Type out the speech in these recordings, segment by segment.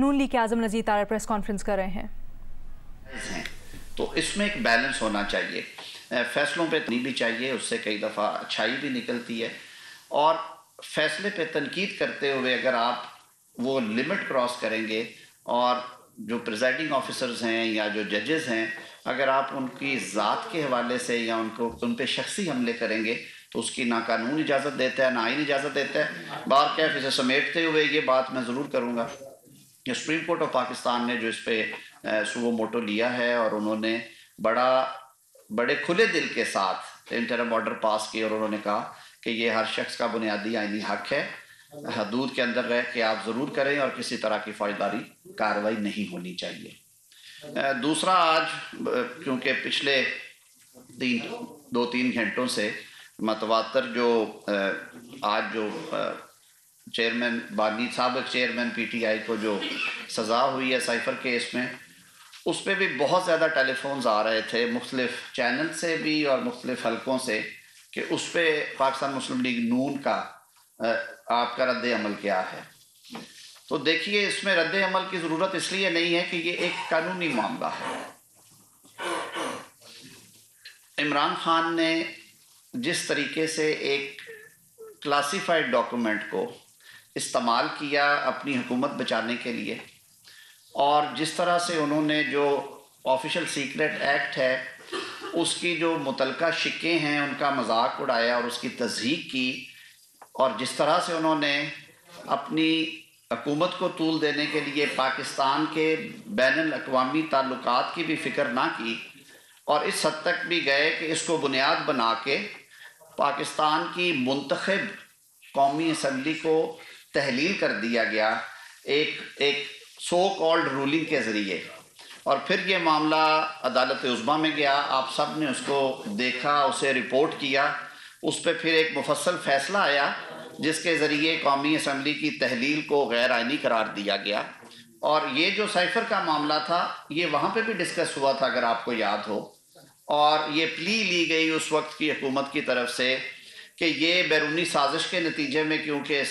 نون league کے اعظم Nazir Tahir press conference کر رہے ہیں۔ تو اس میں ایک بیلنس ہونا چاہیے، فیصلوں پہ تنقید بھی چاہیے، اس سے کئی دفعہ اچھائی بھی نکلتی ہے، اور فیصلے پہ تنقید کرتے ہوئے اگر آپ وہ لمٹ کراس کریں گے اور جو پریزائڈنگ آفیسرز ہیں یا جو ججز ہیں اگر آپ ان کی ذات کے حوالے سے یا ان پہ شخصی حملے کریں گے تو اس کی نہ قانون اجازت دیتا ہے نہ آئین اجازت دیتا ہے۔ بہرکیف اسے سمیٹتے ہوئے یہ بات میں ضرور کروں گا کہ سپریم کورٹ آف پاکستان نے جو اس پہ سو موٹو لیا ہے اور انہوں نے بڑے کھلے دل کے ساتھ انٹرم آرڈر پاس کیے، اور انہوں نے کہا کہ یہ ہر شخص کا بنیادی آئینی حق ہے، حدود کے اندر رہ کے آپ ضرور کریں اور کسی طرح کی فوجداری کارروائی نہیں ہونی چاہیے۔ دوسرا، آج کیونکہ پچھلے 2-3 گھنٹوں سے متواتر جو آج جو چیئرمین بانی سابق چیئرمین پی ٹی آئی کو جو سزا ہوئی ہے سائفر کیس میں، اس پہ بھی بہت زیادہ ٹیلی فونز آ رہے تھے مختلف چینل سے بھی اور مختلف حلقوں سے کہ اس پہ پاکستان مسلم لیگ نون کا آپ کا رد عمل کیا ہے۔ تو دیکھیے، اس میں رد عمل کی ضرورت اس لیے نہیں ہے کہ یہ ایک قانونی معاملہ ہے۔ عمران خان نے جس طریقے سے ایک کلاسیفائڈ ڈاکومنٹ کو استعمال کیا اپنی حکومت بچانے کے لیے، اور جس طرح سے انہوں نے جو آفیشل سیکرٹ ایکٹ ہے اس کی جو متعلقہ شقیں ہیں ان کا مذاق اڑایا اور اس کی تصحیح کی، اور جس طرح سے انہوں نے اپنی حکومت کو طول دینے کے لیے پاکستان کے بین الاقوامی تعلقات کی بھی فکر نہ کی، اور اس حد تک بھی گئے کہ اس کو بنیاد بنا کے پاکستان کی منتخب قومی اسمبلی کو تحلیل کر دیا گیا ایک سو کالڈ رولنگ کے ذریعے، اور پھر یہ معاملہ عدالت عظمیٰ میں گیا۔ آپ سب نے اس کو دیکھا، اسے رپورٹ کیا، اس پہ پھر ایک مفصل فیصلہ آیا جس کے ذریعے قومی اسمبلی کی تحلیل کو غیر آئینی قرار دیا گیا۔ اور یہ جو سائفر کا معاملہ تھا یہ وہاں پہ بھی ڈسکس ہوا تھا اگر آپ کو یاد ہو، اور یہ پلی لی گئی اس وقت کی حکومت کی طرف سے کہ یہ بیرونی سازش کے نتیجے میں کیونکہ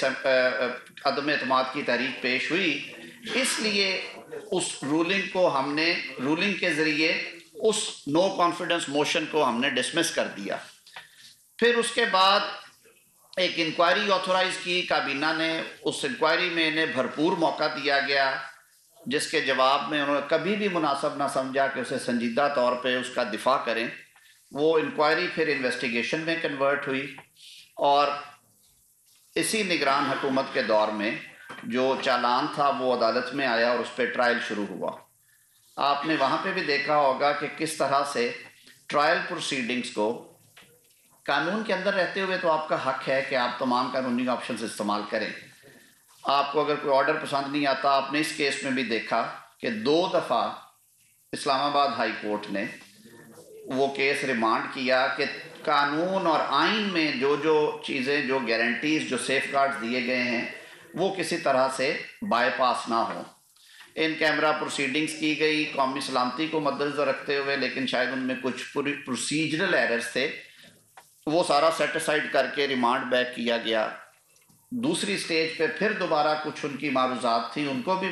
عدم اعتماد کی تحریک پیش ہوئی، اس لیے اس رولنگ کے ذریعے اس نو کانفیڈنس موشن کو ہم نے ڈسمس کر دیا۔ پھر اس کے بعد ایک انکوائری آتھورائز کی کابینہ نے، اس انکوائری میں انہیں بھرپور موقع دیا گیا جس کے جواب میں انہوں نے کبھی بھی مناسب نہ سمجھا کہ اسے سنجیدہ طور پہ اس کا دفاع کریں۔ وہ انکوائری پھر انویسٹیگیشن میں کنورٹ ہوئی، اور اسی نگران حکومت کے دور میں جو چالان تھا وہ عدالت میں آیا اور اس پہ ٹرائل شروع ہوا۔ آپ نے وہاں پہ بھی دیکھا ہوگا کہ کس طرح سے ٹرائل پروسیڈنگز کو قانون کے اندر رہتے ہوئے تو آپ کا حق ہے کہ آپ تمام قانونی آپشنز استعمال کریں۔ آپ کو اگر کوئی آرڈر پسند نہیں آتا، آپ نے اس کیس میں بھی دیکھا کہ 2 دفعہ اسلام آباد ہائی کورٹ نے وہ کیس ریمانڈ کیا کہ قانون اور آئین میں جو چیزیں، جو گارنٹیز، جو سیف گارڈز دیے گئے ہیں وہ کسی طرح سے بائی پاس نہ ہوں۔ ان کیمرہ پروسیڈنگز کی گئی قومی سلامتی کو مدنظر رکھتے ہوئے، لیکن شاید ان میں کچھ پروسیجرل ایررز تھے، وہ سارا سیٹ اسائڈ کر کے ریمانڈ بیک کیا گیا۔ دوسری سٹیج پہ پھر دوبارہ کچھ ان کی معروضات تھیں، ان کو بھی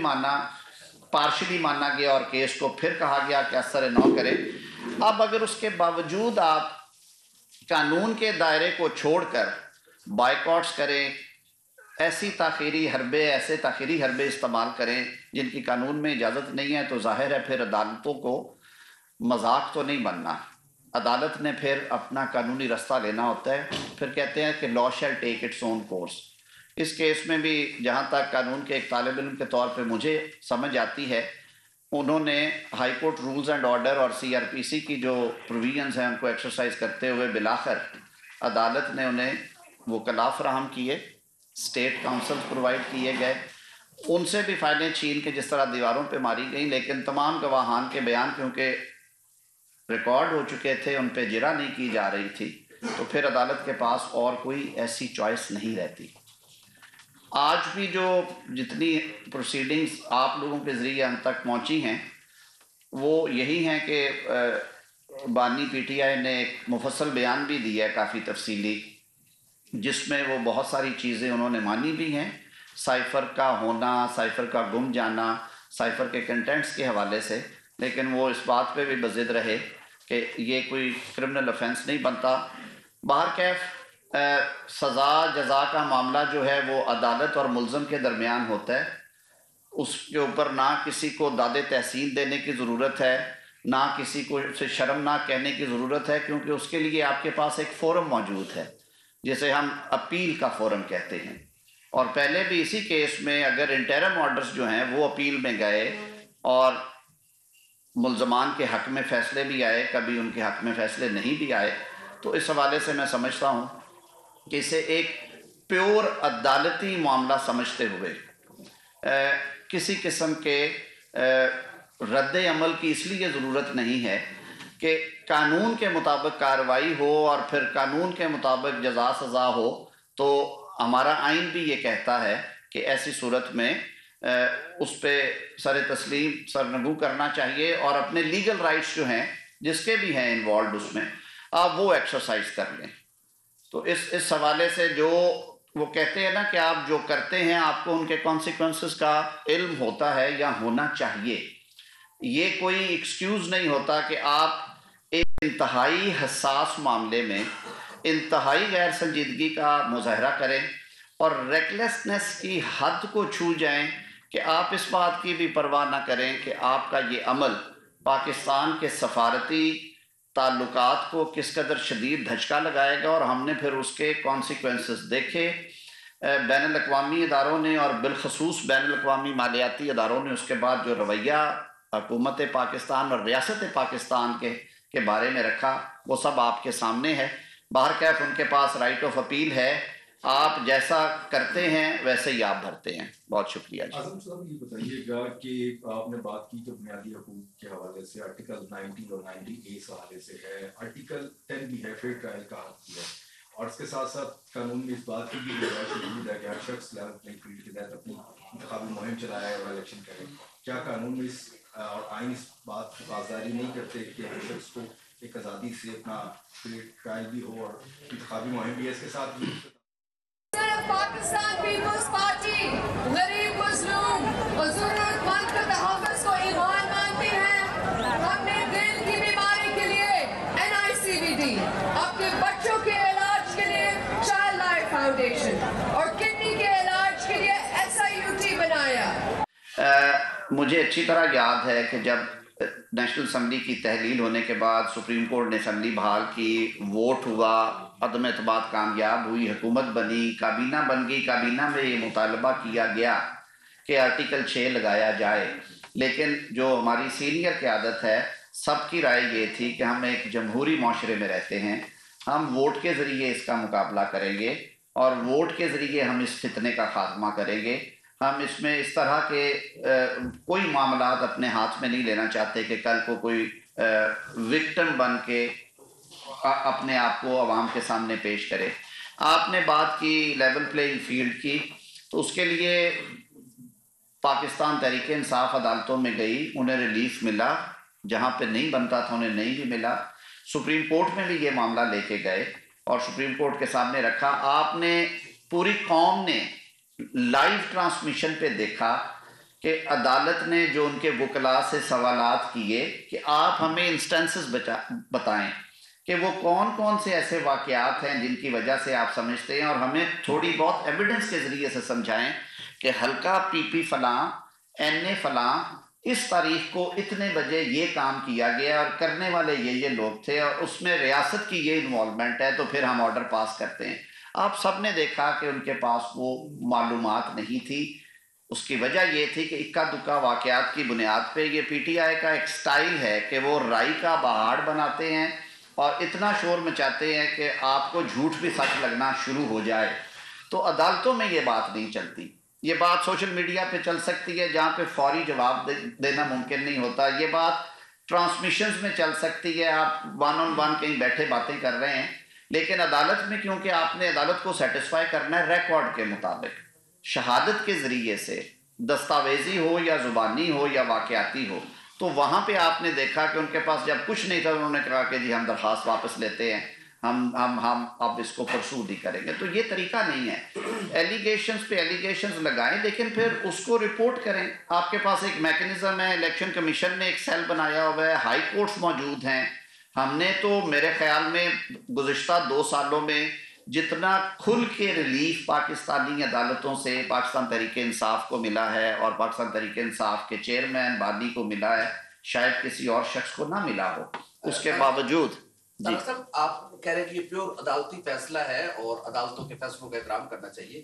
پارشلی مانا گیا اور کیس کو پھر کہا گیا کہ اثر نو کرے۔ اب اگر اس کے باوجود آپ قانون کے دائرے کو چھوڑ کر بائیکاٹس کریں، ایسے تاخیری حربے استعمال کریں جن کی قانون میں اجازت نہیں ہے، تو ظاہر ہے پھر عدالتوں کو مذاق تو نہیں بننا۔ عدالت نے پھر اپنا قانونی رستہ لینا ہوتا ہے، پھر کہتے ہیں کہ لا شیل ٹیک اٹس اون کورس۔ اس کیس میں بھی جہاں تک قانون کے ایک طالب علم کے طور پہ مجھے سمجھ آتی ہے، انہوں نے high court rules and order اور سی آر پی سی کی جو پروویژنز ہیں ان کو ایکسرسائز کرتے ہوئے بالآخر عدالت نے انہیں وکلاء فراہم کیے، اسٹیٹ کاؤنسل پرووائڈ کیے گئے، ان سے بھی فائلیں چھین کے جس طرح دیواروں پہ ماری گئیں، لیکن تمام گواہان کے بیان کیونکہ ریکارڈ ہو چکے تھے، ان پہ جرح نہیں کی جا رہی تھی، تو پھر عدالت کے پاس اور کوئی ایسی چوائس نہیں رہتی۔ آج بھی جو جتنی پروسیڈنگز آپ لوگوں کے ذریعے ہم تک پہنچی ہیں وہ یہی ہیں کہ بانی پی ٹی آئی نے ایک مفصل بیان بھی دیا ہے کافی تفصیلی، جس میں وہ بہت ساری چیزیں انہوں نے مانی بھی ہیں سائفر کا ہونا، سائفر کا گم جانا، سائفر کے کنٹینٹس کے حوالے سے، لیکن وہ اس بات پہ بھی بضد رہے کہ یہ کوئی کرمنل افینس نہیں بنتا۔ بہرکیف سزا جزا کا معاملہ جو ہے وہ عدالت اور ملزم کے درمیان ہوتا ہے، اس کے اوپر نہ کسی کو داد تحسین دینے کی ضرورت ہے، نہ کسی کو اسے شرمناک کہنے کی ضرورت ہے، کیونکہ اس کے لیے آپ کے پاس ایک فورم موجود ہے جسے ہم اپیل کا فورم کہتے ہیں۔ اور پہلے بھی اسی کیس میں اگر انٹرم آرڈرز جو ہیں وہ اپیل میں گئے اور ملزمان کے حق میں فیصلے بھی آئے، کبھی ان کے حق میں فیصلے نہیں بھی آئے، تو اس حوالے سے میں سمجھتا ہوں کہ اسے ایک پیور عدالتی معاملہ سمجھتے ہوئے کسی قسم کے رد عمل کی اس لیے ضرورت نہیں ہے کہ قانون کے مطابق کارروائی ہو اور پھر قانون کے مطابق جزا سزا ہو، تو ہمارا آئین بھی یہ کہتا ہے کہ ایسی صورت میں اس پہ سر تسلیم سرنگو کرنا چاہیے اور اپنے لیگل رائٹس جو ہیں جس کے بھی ہیں انوالوڈ اس میں آپ وہ ایکسرسائز کر لیں۔ تو اس حوالے سے جو وہ کہتے ہیں نا کہ آپ جو کرتے ہیں آپ کو ان کے کانسیکوینسز کا علم ہوتا ہے یا ہونا چاہیے، یہ کوئی ایکسکیوز نہیں ہوتا کہ آپ ایک انتہائی حساس معاملے میں انتہائی غیر سنجیدگی کا مظاہرہ کریں اور ریکلیسنس کی حد کو چھو جائیں کہ آپ اس بات کی بھی پرواہ نہ کریں کہ آپ کا یہ عمل پاکستان کے سفارتی تعلقات کو کس قدر شدید دھچکا لگائے گا، اور ہم نے پھر اس کے کانسیکوینسز دیکھے۔ بین الاقوامی اداروں نے اور بالخصوص بین الاقوامی مالیاتی اداروں نے اس کے بعد جو رویہ حکومت پاکستان اور ریاست پاکستان کے بارے میں رکھا وہ سب آپ کے سامنے ہے۔ بہرکیف ان کے پاس رائٹ آف اپیل ہے، آپ جیسا کرتے ہیں ویسے ہی آپ بھرتے ہیں۔ بہت شکریہ جی۔ اعظم صاحب یہ بتائیے گا کہ آپ نے بات کی کہ بنیادی حقوق کے حوالے سے آرٹیکل 90 اور 90A اس حوالے سے ہے، آرٹیکل 10 بھی ہے فیئر ٹرائل کا حق بھی ہے، اور اس کے ساتھ ساتھ قانون میں اس بات کی بھی گنجائش موجود ہے کہ ہر شخص لیول پلینگ فیلڈ کے تحت اپنی انتخابی مہم چلائے اور الیکشن کرے۔ کیا قانون میں اس اور آئین اس بات کی پاسداری نہیں کرتے کہ ہر شخص کو ایک آزادی سے اپنا فیئر ٹرائل بھی ہو اور انتخابی مہم بھی ہے؟ اس کے ساتھ پاکستان پیپلز پارٹی غریب مظلوم اور ضرورت مند کے تحفظ کو ایمان مانتی ہے۔ ہم نے دل کی بیماری کے لیے NICVD، اپنے بچوں کے علاج کے لیے چائلڈ لائف فاؤنڈیشن اور کڈنی کے علاج کے لیے SIUT بنایا۔ مجھے اچھی طرح یاد ہے کہ جب نیشنل اسمبلی کی تحلیل ہونے کے بعد سپریم کورٹ نے اسمبلی بحال کی، ووٹ ہوا، عدم اعتماد کامیاب ہوئی، حکومت بنی، کابینہ بن گئی، کابینہ میں یہ مطالبہ کیا گیا کہ آرٹیکل 6 لگایا جائے، لیکن جو ہماری سینئر قیادت ہے سب کی رائے یہ تھی کہ ہم ایک جمہوری معاشرے میں رہتے ہیں، ہم ووٹ کے ذریعے اس کا مقابلہ کریں گے اور ووٹ کے ذریعے ہم اس فتنے کا خاتمہ کریں گے۔ ہم اس میں اس طرح کے کوئی معاملات اپنے ہاتھ میں نہیں لینا چاہتے کہ کل کو کوئی وکٹم بن کے اپنے آپ کو عوام کے سامنے پیش کرے۔ آپ نے بات کی لیول پلینگ فیلڈ کی، تو اس کے لیے پاکستان تحریک انصاف عدالتوں میں گئی، انہیں ریلیف ملا، جہاں پہ نہیں بنتا تھا انہیں نہیں بھی ملا۔ سپریم کورٹ میں بھی یہ معاملہ لے کے گئے اور سپریم کورٹ کے سامنے رکھا۔ آپ نے پوری قوم نے لائیو ٹرانسمیشن پہ دیکھا کہ عدالت نے جو ان کے وکلاء سے سوالات کیے کہ آپ ہمیں انسٹنسز بتائیں کہ وہ کون کون سے ایسے واقعات ہیں جن کی وجہ سے آپ سمجھتے ہیں، اور ہمیں تھوڑی بہت ایویڈنس کے ذریعے سے سمجھائیں کہ حلقہ PP فلاں NA فلاں اس تاریخ کو اتنے بجے یہ کام کیا گیا اور کرنے والے یہ لوگ تھے اور اس میں ریاست کی یہ انوالومنٹ ہے، تو پھر ہم آرڈر پاس کرتے ہیں۔ آپ سب نے دیکھا کہ ان کے پاس وہ معلومات نہیں تھی۔ اس کی وجہ یہ تھی کہ اکا دکا واقعات کی بنیاد پہ یہ PTI کا ایک سٹائل ہے کہ وہ رائی کا پہاڑ بناتے ہیں اور اتنا شور مچاتے ہیں کہ آپ کو جھوٹ بھی سچ لگنا شروع ہو جائے۔ تو عدالتوں میں یہ بات نہیں چلتی، یہ بات سوشل میڈیا پہ چل سکتی ہے جہاں پہ فوری جواب دینا ممکن نہیں ہوتا، یہ بات ٹرانسمیشنز میں چل سکتی ہے، آپ 1 on 1 کہیں بیٹھے باتیں کر رہے ہیں، لیکن عدالت میں کیونکہ آپ نے عدالت کو سیٹسفائی کرنا ہے ریکارڈ کے مطابق، شہادت کے ذریعے سے، دستاویزی ہو یا زبانی ہو یا واقعاتی ہو، تو وہاں پہ آپ نے دیکھا کہ ان کے پاس جب کچھ نہیں تھا انہوں نے کہا کہ جی ہم درخواست واپس لیتے ہیں، ہم اب اس کو پرسو نہیں کریں گے. تو یہ طریقہ نہیں ہے. ایلیگیشنز پہ ایلیگیشنز لگائیں لیکن پھر اس کو رپورٹ کریں. آپ کے پاس ایک میکنزم ہے, الیکشن کمیشن نے ایک سیل بنایا ہوا ہے, ہائی کورٹس موجود ہیں. ہم نے تو میرے خیال میں گزشتہ 2 سالوں میں جتنا کھل کے ریلیف پاکستانی عدالتوں سے پاکستان تحریک انصاف کو ملا ہے اور پاکستان تحریک انصاف کے چیئرمین بانی کو ملا ہے, شاید کسی اور شخص کو نہ ملا ہو. اس کے باوجود صاحب آپ کہہ رہے ہیں کہ یہ پیور عدالتی فیصلہ ہے اور عدالتوں کے فیصلوں کا احترام کرنا چاہیے.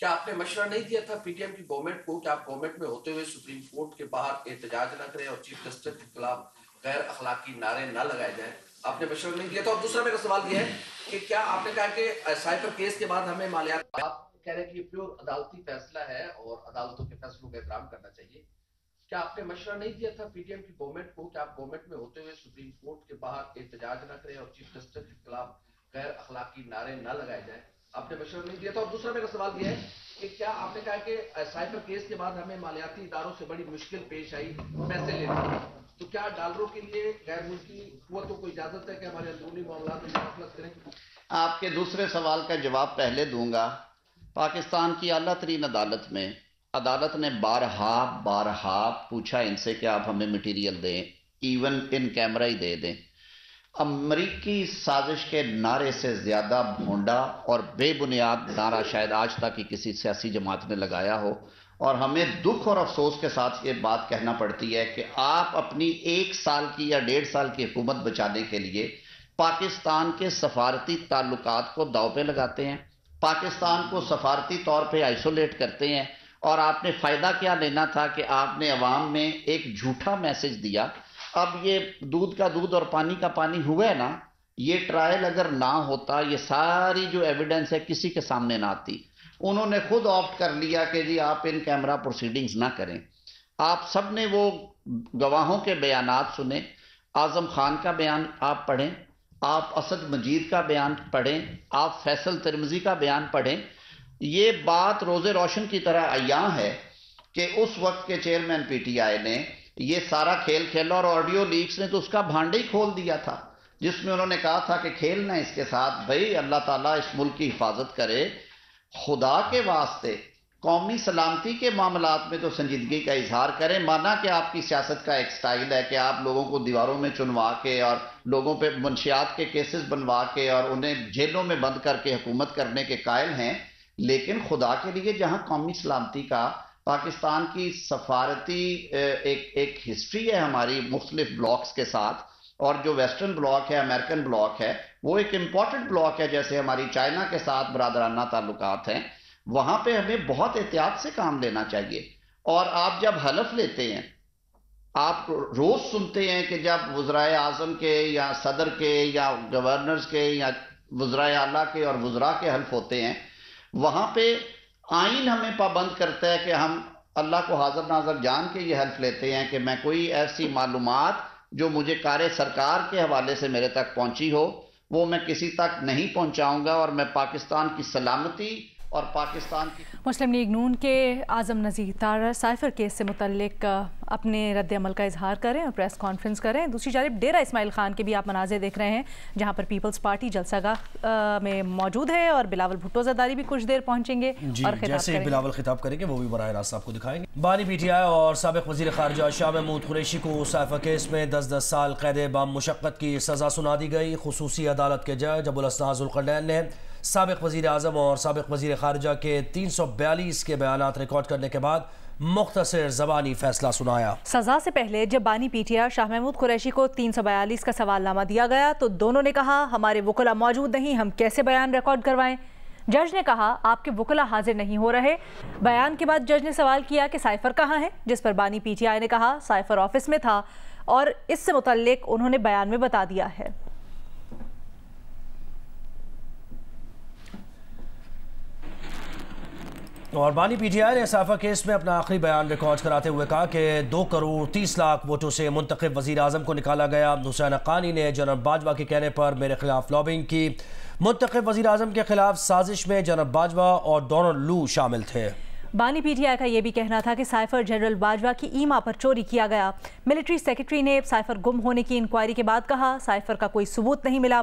کیا آپ نے مشورہ نہیں دیا تھا پی ٹی ایم کی گورنمنٹ کو کہ آپ گورنمنٹ میں ہوتے ہوئے سپریم کورٹ کے باہر احتجاج نہ کریں اور چیف جسٹس کے خلاف غیر اخلاقی نعرے نہ لگائے جائیں؟ آپ نے مشورہ نہیں دیا تھا. اور دوسرا میرا سوال یہ ہے کہ کیا آپ نے کہا کہ سائفر کیس کے بعد ہمیں مالیات, آپ کہہ رہے ہیں کہ یہ پیور عدالتی فیصلہ ہے اور عدالتوں کے فیصلوں کا احترام کرنا چاہیے. کیا آپ نے مشورہ نہیں دیا تھا پی ٹی ایم کی گورنمنٹ کو کہ آپ گورنمنٹ میں ہوتے ہوئے سپریم کورٹ کے باہر احتجاج نہ کریں اور چیف جسٹس کے خلاف غیر اخلاقی نعرے نہ لگائے جائیں؟ آپ نے مشورہ نہیں دیا تھا. اور دوسرا میرا سوال یہ ہے کہ کیا آپ نے کہا کہ سائفر کیس کے بعد ہمیں مالیاتی اداروں سے بڑی مشکل پیش آئی پیسے لینے, تو کیا ڈالروں کے لیے غیر ملکی قوتوں کو اجازت ہے کہ ہمارے اندرونی معاملات میں مداخلت کریں؟ آپ کے دوسرے سوال کا جواب پہلے دوں گا. پاکستان کی اعلیٰ ترین عدالت میں عدالت نے بارہا پوچھا ان سے کہ آپ ہمیں مٹیریل دیں, ایون ان کیمرہ ہی دے دیں. امریکی سازش کے نعرے سے زیادہ بھونڈا اور بے بنیاد نعرہ شاید آج تک کی کسی سیاسی جماعت نے لگایا ہو. اور ہمیں دکھ اور افسوس کے ساتھ یہ بات کہنا پڑتی ہے کہ آپ اپنی 1 سال کی یا 1.5 سال کی حکومت بچانے کے لیے پاکستان کے سفارتی تعلقات کو داؤ پہ لگاتے ہیں, پاکستان کو سفارتی طور پہ آئسولیٹ کرتے ہیں. اور آپ نے فائدہ کیا لینا تھا کہ آپ نے عوام میں ایک جھوٹا میسج دیا. اب یہ دودھ کا دودھ اور پانی کا پانی ہوا ہے نا, یہ ٹرائل اگر نہ ہوتا, یہ ساری جو ایویڈنس ہے کسی کے سامنے نہ آتی. انہوں نے خود آپٹ کر لیا کہ جی آپ ان کیمرہ پروسیڈنگز نہ کریں. آپ سب نے وہ گواہوں کے بیانات سنے, اعظم خان کا بیان آپ پڑھیں, آپ اسد مجید کا بیان پڑھیں, آپ فیصل ترمذی کا بیان پڑھیں. یہ بات روز روشن کی طرح عیاں ہے کہ اس وقت کے چیئرمین پی ٹی آئی نے یہ سارا کھیل کھیلا اور آڈیو لیکس نے تو اس کا بھانڈے ہی کھول دیا تھا, جس میں انہوں نے کہا تھا کہ کھیلنا اس کے ساتھ. بھائی اللہ تعالیٰ اس ملک کی حفاظت کرے, خدا کے واسطے قومی سلامتی کے معاملات میں تو سنجیدگی کا اظہار کریں. مانا کہ آپ کی سیاست کا ایک سٹائل ہے کہ آپ لوگوں کو دیواروں میں چنوا کے اور لوگوں پہ منشیات کے کیسز بنوا کے اور انہیں جیلوں میں بند کر کے حکومت کرنے کے قائل ہیں, لیکن خدا کے لیے جہاں قومی سلامتی کا پاکستان کی سفارتی ایک ہسٹری ہے ہماری مختلف بلاکس کے ساتھ, اور جو ویسٹرن بلاک ہے, امریکن بلاک ہے, وہ ایک امپورٹنٹ بلاک ہے, جیسے ہماری چائنا کے ساتھ برادرانہ تعلقات ہیں, وہاں پہ ہمیں بہت احتیاط سے کام لینا چاہیے. اور آپ جب حلف لیتے ہیں, آپ روز سنتے ہیں کہ جب وزرائے اعظم کے یا صدر کے یا گورنرز کے یا وزرائے اعلیٰ کے اور وزراء کے حلف ہوتے ہیں, وہاں پہ آئین ہمیں پابند کرتا ہے کہ ہم اللہ کو حاضر ناظر جان کے یہ حلف لیتے ہیں کہ میں کوئی ایسی معلومات جو مجھے کار سرکار کے حوالے سے میرے تک پہنچی ہو وہ میں کسی تک نہیں پہنچاؤں گا, اور میں پاکستان کی سلامتی اور پاکستان کی. مسلم لیگ نون کے اعظم نذیر تارڑ سائفر کیس سے متعلق اپنے رد عمل کا اظہار کریں اور پریس کانفرنس کریں. دوسری جانب ڈیرہ اسماعیل خان کے بھی آپ مناظر دیکھ رہے ہیں جہاں پر پیپلز پارٹی جلسہ گاہ میں موجود ہے, اور بلاول بھٹو زرداری بھی کچھ دیر پہنچیں گے اور خطاب جیسے بلاول خطاب کریں گے وہ بھی براہ راست آپ کو دکھائیں گے. بانی پی ٹی آئی اور سابق وزیر خارجہ شاہ محمود قریشی کو سائفر کیس میں 10 سال قید بام مشقت کی سزا سنا دی گئی. خصوصی عدالت کے جج ابو الاسناد ذوالقرنین نے سابق وزیر اعظم اور سابق وزیر خارجہ کے 342 کے بیانات ریکارڈ کرنے کے بعد مختصر زبانی فیصلہ سنایا. سزا سے پہلے جب بانی P T I Shah Mahmood Qureshi کو 342 کا سوال نامہ دیا گیا تو دونوں نے کہا ہمارے وکلاء موجود نہیں, ہم کیسے بیان ریکارڈ کروائیں. جج نے کہا آپ کے وکلاء حاضر نہیں ہو رہے. بیان کے بعد جج نے سوال کیا کہ سائفر کہاں ہے, جس پر بانی پی ٹی آئی نے کہا سائفر آفس میں تھا, اور اس سے متعلق انہوں نے بیان میں بتا دیا ہے. اور بانی پی ٹی آئی نے سائفر کیس میں اپنا آخری بیان ریکارڈ کراتے ہوئے کہا کہ 2 کروڑ 30 لاکھ ووٹوں سے منتخب وزیر اعظم کو نکالا گیا. حسین حقانی نے جنرل باجوہ کے کہنے پر میرے خلاف لابنگ کی. منتخب وزیر اعظم کے خلاف سازش میں جنرل باجوہ اور ڈونلڈ لو شامل تھے. بانی پی ٹی آئی کا یہ بھی کہنا تھا کہ سائفر جنرل باجوہ کی ایما پر چوری کیا گیا. ملٹری سیکرٹری نے سائفر گم ہونے کی انکوائری کے بعد کہا سائفر کا کوئی ثبوت نہیں ملا.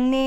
NA